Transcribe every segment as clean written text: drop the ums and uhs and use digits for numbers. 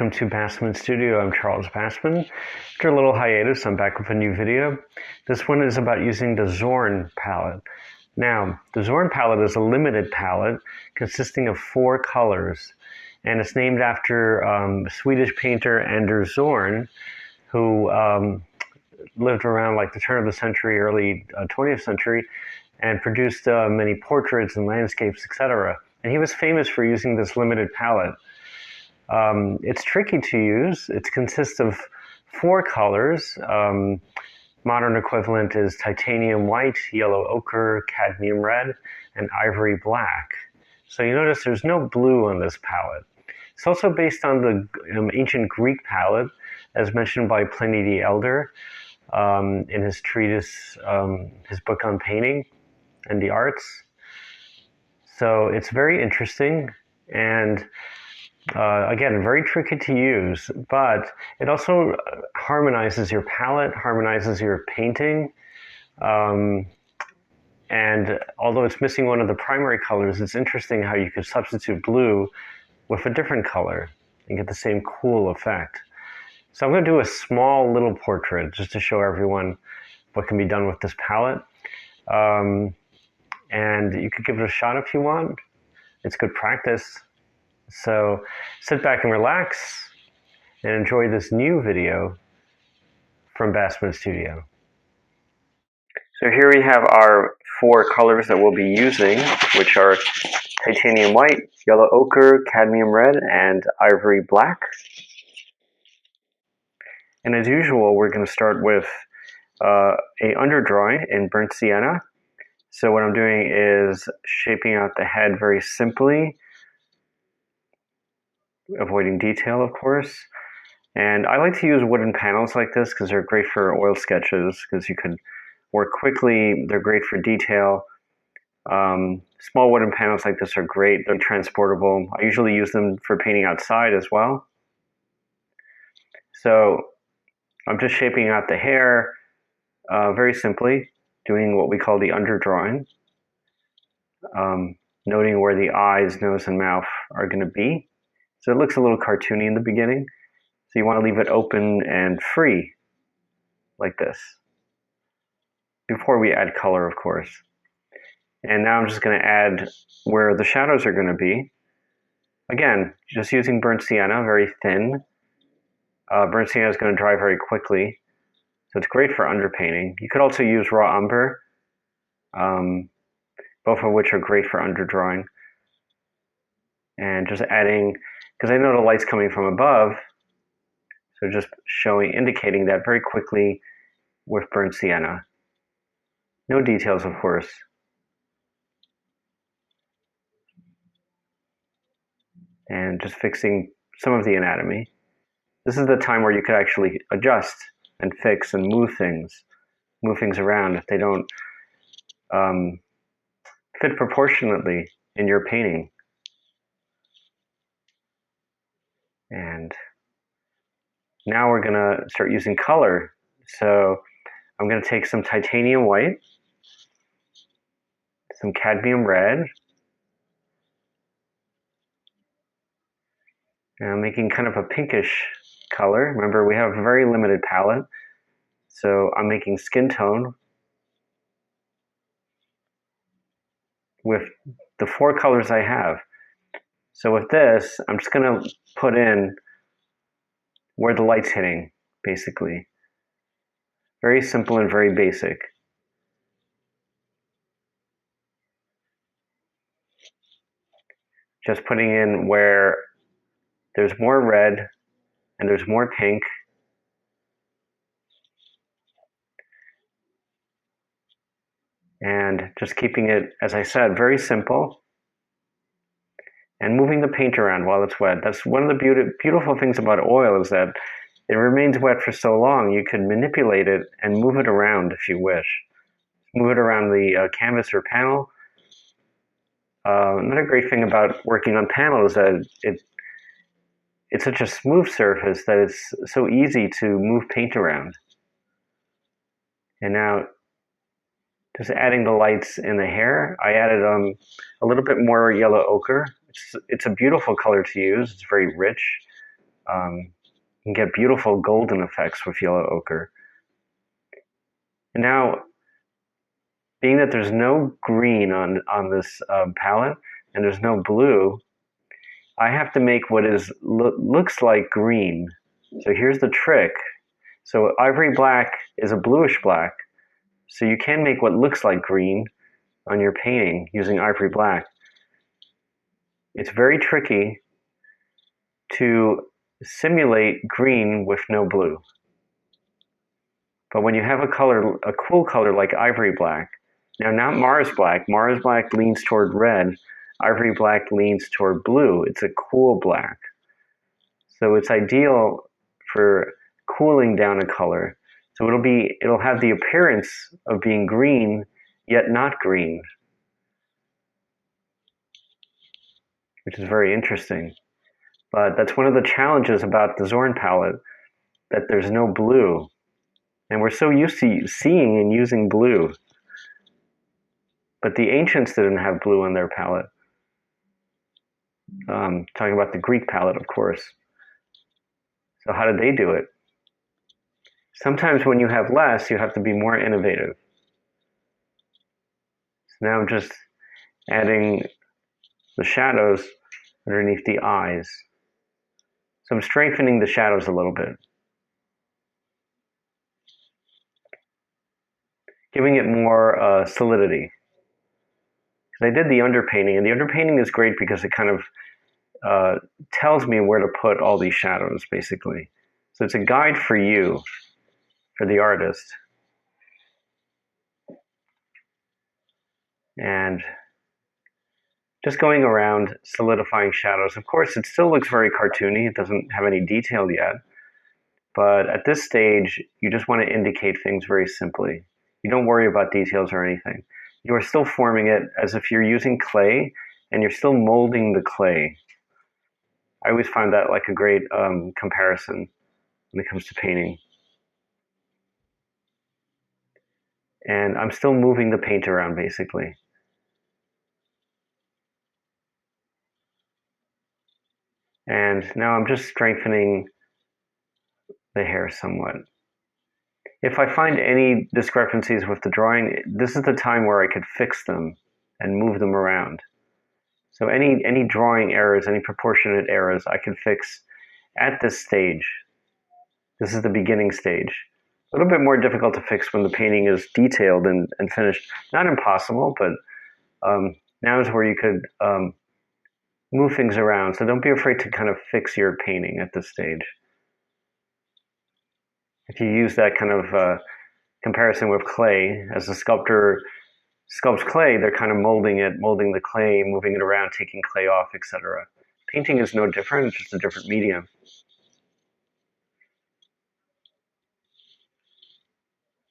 welcome to Bassman Studio. I'm Charles Bassman. After a little hiatus, I'm back with a new video. This one is about using the Zorn Palette. Now, the Zorn Palette is a limited palette consisting of 4 colors, and it's named after Swedish painter Anders Zorn, who lived around like the turn of the century, early 20th century, and produced many portraits and landscapes, etc. And he was famous for using this limited palette. It's tricky to use. It consists of 4 colors. Modern equivalent is titanium white, yellow ochre, cadmium red, and ivory black. So you notice there's no blue on this palette. It's also based on the ancient Greek palette, as mentioned by Pliny the Elder in his treatise, his book on painting and the arts. So it's very interesting and again, very tricky to use, but it also harmonizes your palette, harmonizes your painting. And although it's missing one of the primary colors, it's interesting how you could substitute blue with a different color and get the same cool effect. So I'm going to do a small little portrait just to show everyone what can be done with this palette. And you could give it a shot if you want. It's good practice. So sit back and relax and enjoy this new video from Bassman Studio. So here we have our 4 colors that we'll be using, which are titanium white, yellow ochre, cadmium red, and ivory black. And as usual, we're going to start with a underdrawing in burnt sienna. So what I'm doing is shaping out the head very simply, avoiding detail, of course. And I like to use wooden panels like this because they're great for oil sketches, because you can work quickly. They're great for detail. Small wooden panels like this are great. They're transportable. I usually use them for painting outside as well. So I'm just shaping out the hair very simply, doing what we call the underdrawing, noting where the eyes, nose, and mouth are going to be. So it looks a little cartoony in the beginning. So you want to leave it open and free, like this, before we add color, of course. And now I'm just going to add where the shadows are going to be. Again, just using burnt sienna, very thin. Burnt sienna is going to dry very quickly, so it's great for underpainting. You could also use raw umber, both of which are great for underdrawing. And just adding, because I know the light's coming from above, so just indicating that very quickly with burnt sienna. No details, of course. And just fixing some of the anatomy. This is the time where you could actually adjust and fix and move things around if they don't fit proportionately in your painting. And now we're going to start using color. So I'm going to take some titanium white, some cadmium red, and I'm making kind of a pinkish color. Remember, we have a very limited palette, so I'm making skin tone with the 4 colors I have. So with this, I'm just going to put in where the light's hitting, basically. Very simple and very basic. Just putting in where there's more red and there's more pink. And just keeping it, as I said, very simple. And moving the paint around while it's wet. That's one of the beautiful things about oil, is that it remains wet for so long. You can manipulate it and move it around if you wish. Move it around the canvas or panel. Another great thing about working on panel is that it's such a smooth surface that it's so easy to move paint around. And now, just adding the lights in the hair, I added a little bit more yellow ochre. It's a beautiful color to use. It's very rich. You can get beautiful golden effects with yellow ochre. And now, being that there's no green on this palette and there's no blue, I have to make what looks like green. So here's the trick. So ivory black is a bluish black, so you can make what looks like green on your painting using ivory black. It's very tricky to simulate green with no blue. But when you have a cool color like ivory black, now not Mars black leans toward red, ivory black leans toward blue. It's a cool black. So it's ideal for cooling down a color. So it'll have the appearance of being green, yet not green, which is very interesting. But that's one of the challenges about the Zorn palette, that there's no blue. And we're so used to seeing and using blue. But the ancients didn't have blue on their palette. Talking about the Greek palette, of course. So how did they do it? Sometimes when you have less, you have to be more innovative. So now I'm just adding the shadows underneath the eyes. So I'm strengthening the shadows a little bit. Giving it more solidity. I did the underpainting, and the underpainting is great because it kind of tells me where to put all these shadows, basically. So it's a guide for you, for the artist. And just going around solidifying shadows. Of course, it still looks very cartoony. It doesn't have any detail yet. But at this stage, you just want to indicate things very simply. You don't worry about details or anything. You are still forming it as if you're using clay, and you're still molding the clay. I always find that like a great comparison when it comes to painting. And I'm still moving the paint around, basically. And now I'm just strengthening the hair somewhat. If I find any discrepancies with the drawing, this is the time where I could fix them and move them around. So any drawing errors, any proportionate errors, I can fix at this stage. This is the beginning stage. A little bit more difficult to fix when the painting is detailed and finished. Not impossible, but now is where you could move things around. So don't be afraid to kind of fix your painting at this stage. If you use that kind of comparison with clay, as a sculptor sculpts clay, they're kind of molding the clay, moving it around, taking clay off, etc. Painting is no different, it's just a different medium.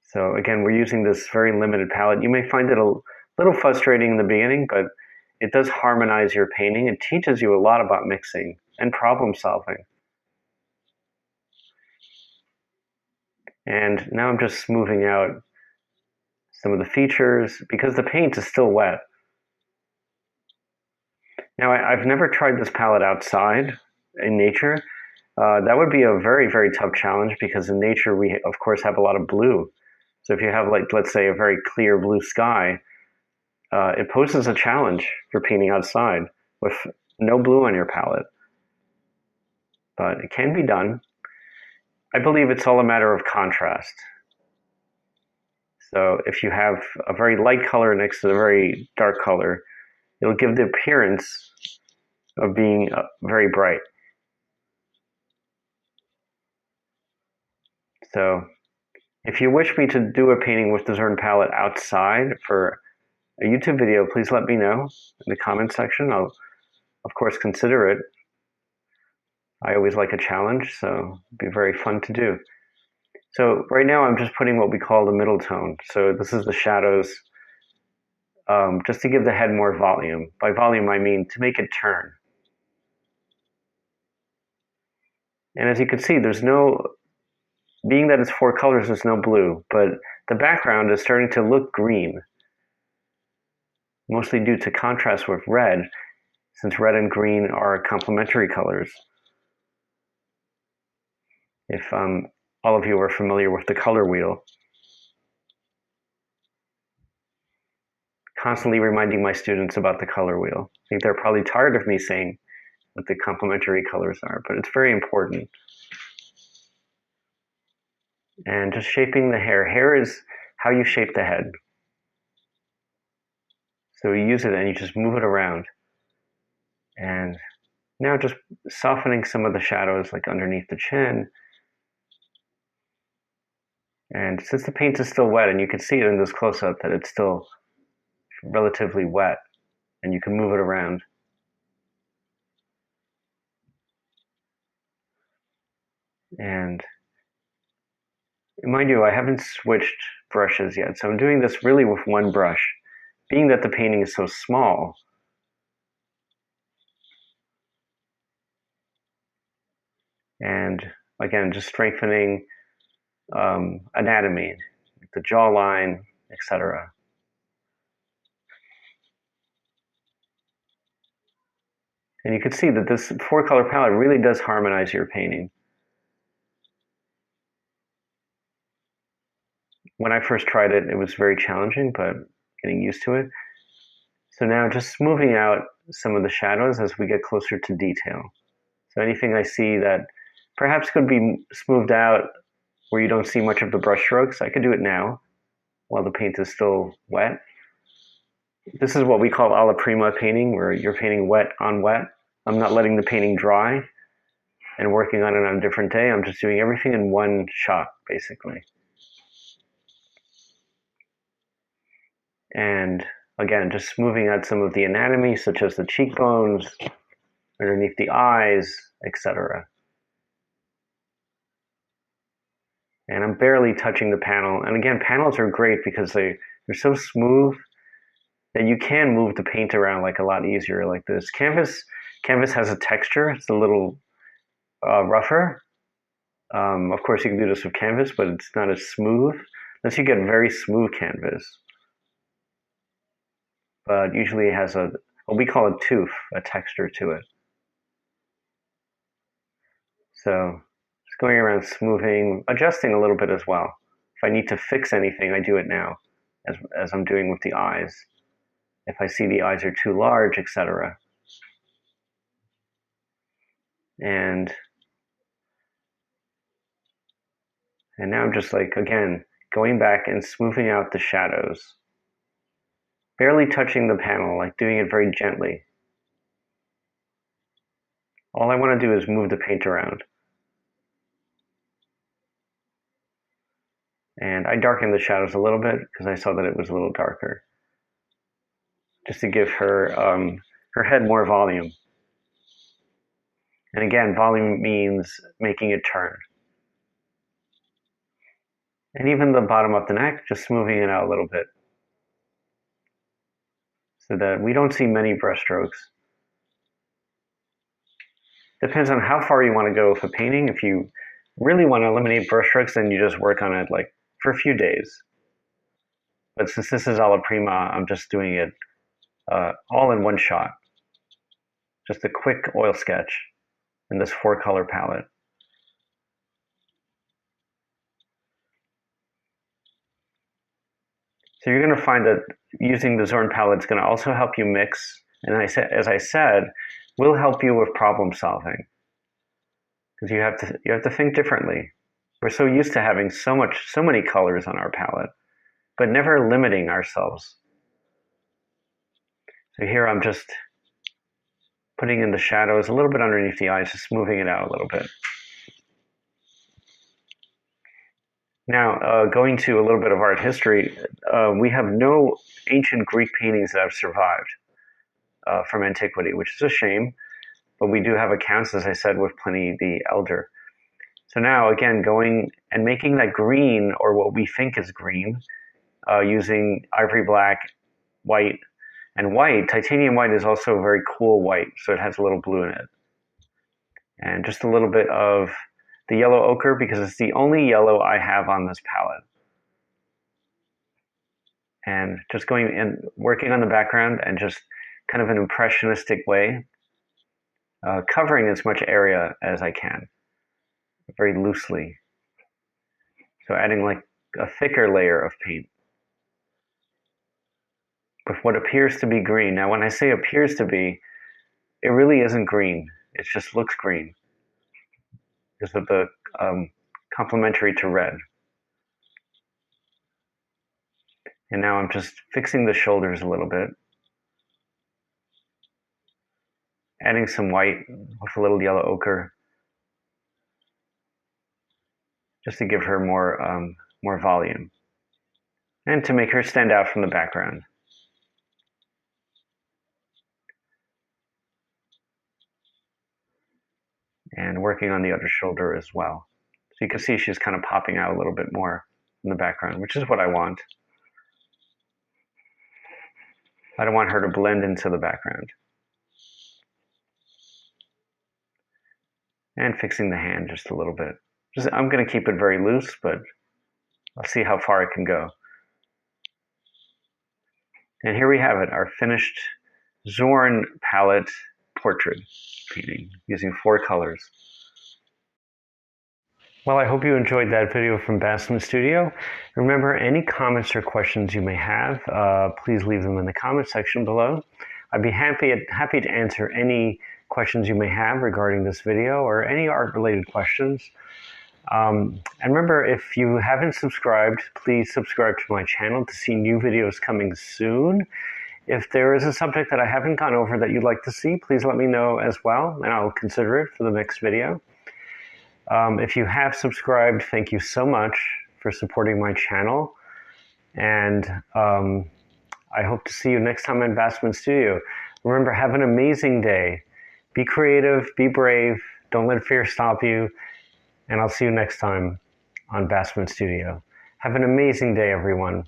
So again, we're using this very limited palette. You may find it a little frustrating in the beginning, but it does harmonize your painting. It teaches you a lot about mixing and problem solving. And now I'm just smoothing out some of the features because the paint is still wet. Now, I've never tried this palette outside in nature. That would be a very, very tough challenge because in nature we, of course, have a lot of blue. So if you have, like, let's say, a very clear blue sky, it poses a challenge for painting outside with no blue on your palette. But it can be done. I believe it's all a matter of contrast. So if you have a very light color next to a very dark color, it'll give the appearance of being very bright. So if you wish me to do a painting with the Zorn palette outside for a YouTube video, please let me know in the comment section. I'll, of course, consider it. I always like a challenge, so it'd be very fun to do. So right now I'm just putting what we call the middle tone. So this is the shadows, just to give the head more volume. By volume, I mean to make it turn. And as you can see, there's no, being that it's 4 colors, there's no blue, but the background is starting to look green, mostly due to contrast with red, since red and green are complementary colors. if all of you are familiar with the color wheel. Constantly reminding my students about the color wheel. I think they're probably tired of me saying what the complementary colors are, but it's very important. And just shaping the hair. Hair is how you shape the head. So you use it and you just move it around. And now just softening some of the shadows like underneath the chin. And since the paint is still wet, and you can see it in this close-up that it's still relatively wet, and you can move it around. And mind you, I haven't switched brushes yet, so I'm doing this really with one brush. Being that the painting is so small, and again, just strengthening anatomy, the jawline, etc. And you can see that this 4-color palette really does harmonize your painting. When I first tried it, it was very challenging, but getting used to it. So now just smoothing out some of the shadows as we get closer to detail. So anything I see that perhaps could be smoothed out where you don't see much of the brush strokes, I could do it now while the paint is still wet. This is what we call alla prima painting, where you're painting wet on wet. I'm not letting the painting dry and working on it on a different day. I'm just doing everything in one shot, basically. And again, just smoothing out some of the anatomy, such as the cheekbones, underneath the eyes, etc. And I'm barely touching the panel. And again, panels are great because they're so smooth that you can move the paint around like a lot easier like this. Canvas has a texture. It's a little rougher. Of course, you can do this with canvas, but it's not as smooth unless you get very smooth canvas. But usually it has what we call a tooth, a texture to it. So just going around smoothing, adjusting a little bit as well. If I need to fix anything, I do it now, as I'm doing with the eyes. If I see the eyes are too large, etc. And now I'm just like, again, going back and smoothing out the shadows. Barely touching the panel, like doing it very gently. All I want to do is move the paint around. And I darkened the shadows a little bit because I saw that it was a little darker. Just to give her head more volume. And again, volume means making it turn. And even the bottom of the neck, just smoothing it out a little bit. So that we don't see many brush strokes. Depends on how far you want to go with a painting. If you really want to eliminate brush strokes, then you just work on it like for a few days. But since this is alla prima, I'm just doing it all in one shot. Just a quick oil sketch in this 4-color palette. So you're going to find that using the Zorn palette is going to also help you mix, and as I said, will help you with problem solving. Because you have to think differently. We're so used to having so many colors on our palette, but never limiting ourselves. So here I'm just putting in the shadows a little bit underneath the eyes, just smoothing it out a little bit. Now, going to a little bit of art history, we have no ancient Greek paintings that have survived from antiquity, which is a shame, but we do have accounts, as I said, with Pliny the Elder. So now, again, going and making that green, or what we think is green, using ivory black, white, and white. Titanium white is also a very cool white, so it has a little blue in it. And just a little bit of the yellow ochre, because it's the only yellow I have on this palette. And just going and working on the background and just kind of an impressionistic way, covering as much area as I can. very loosely. So adding like a thicker layer of paint with what appears to be green. Now when I say appears to be, it really isn't green. It just looks green because of the complementary to red. And now I'm just fixing the shoulders a little bit. Adding some white with a little yellow ochre. Just to give her more volume. And to make her stand out from the background. And working on the other shoulder as well. So you can see she's kind of popping out a little bit more in the background, which is what I want. I don't want her to blend into the background. And fixing the hand just a little bit. I'm going to keep it very loose, but I'll see how far it can go. And here we have it, our finished Zorn Palette portrait painting using 4 colors. Well, I hope you enjoyed that video from Basman Studio. Remember, any comments or questions you may have, please leave them in the comment section below. I'd be happy to answer any questions you may have regarding this video or any art-related questions. And remember, if you haven't subscribed, please subscribe to my channel to see new videos coming soon. If there is a subject that I haven't gone over that you'd like to see, please let me know as well, and I'll consider it for the next video. If you have subscribed, thank you so much for supporting my channel. And I hope to see you next time on Basman Studio. Remember, have an amazing day. Be creative, be brave, don't let fear stop you. And I'll see you next time on Basman Studio. Have an amazing day, everyone.